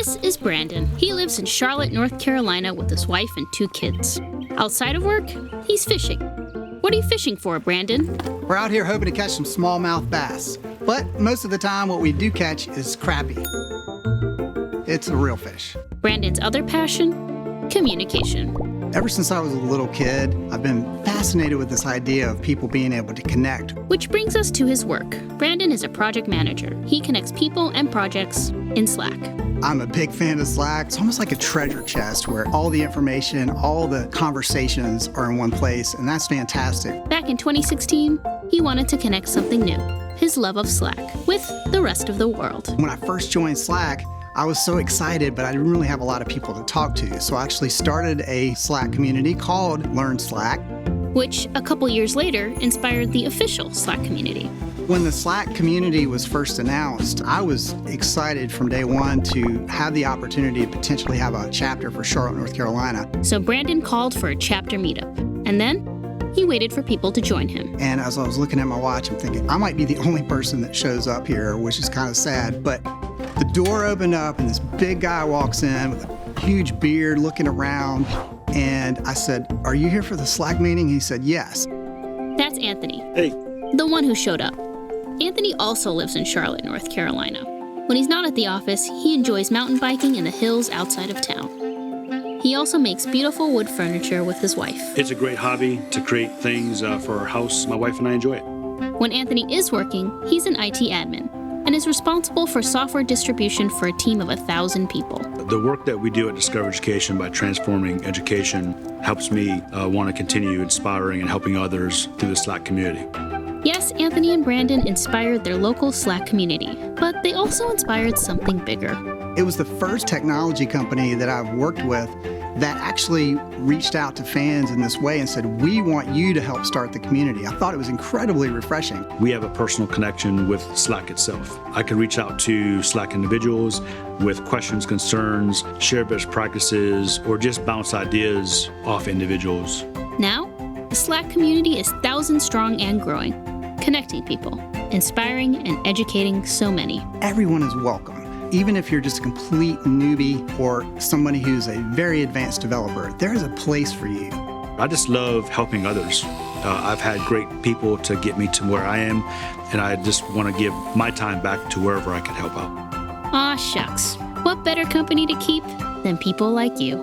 This is Brandon. He lives in Charlotte, North Carolina with his wife and 2 kids. Outside of work, he's fishing. What are you fishing for, Brandon? We're out here hoping to catch some smallmouth bass. But most of the time, what we do catch is crappie. It's a real fish. Brandon's other passion? Communication. Ever since I was a little kid, I've been fascinated with this idea of people being able to connect. Which brings us to his work. Brandon is a project manager. He connects people and projects in Slack. I'm a big fan of Slack. It's almost like a treasure chest where all the information, all the conversations are in one place, and that's fantastic. Back in 2016, he wanted to connect something new, his love of Slack, with the rest of the world. When I first joined Slack, I was so excited, but I didn't really have a lot of people to talk to. So I actually started a Slack community called Learn Slack, which a couple years later inspired the official Slack community. When the Slack community was first announced, I was excited from day one to have the opportunity to potentially have a chapter for Charlotte, North Carolina. So Brandon called for a chapter meetup, and then he waited for people to join him. And as I was looking at my watch, I'm thinking, I might be the only person that shows up here, which is kind of sad. But the door opened up and this big guy walks in with a huge beard looking around. And I said, "Are you here for the Slack meeting?" He said, "Yes." That's Anthony. Hey. The one who showed up. Anthony also lives in Charlotte, North Carolina. When he's not at the office, he enjoys mountain biking in the hills outside of town. He also makes beautiful wood furniture with his wife. It's a great hobby to create things for our house. My wife and I enjoy it. When Anthony is working, he's an IT admin and is responsible for software distribution for a team of 1,000 people. The work that we do at Discover Education by transforming education helps me want to continue inspiring and helping others through the Slack community. Yes, Anthony and Brandon inspired their local Slack community, but they also inspired something bigger. It was the first technology company that I've worked with that actually reached out to fans in this way and said, "We want you to help start the community." I thought it was incredibly refreshing. We have a personal connection with Slack itself. I can reach out to Slack individuals with questions, concerns, share best practices, or just bounce ideas off individuals. Now, the Slack community is 1,000 strong and growing, connecting people, inspiring and educating so many. Everyone is welcome. Even if you're just a complete newbie or somebody who's a very advanced developer, there is a place for you. I just love helping others. I've had great people to get me to where I am, and I just want to give my time back to wherever I can help out. Aw, shucks. What better company to keep than people like you?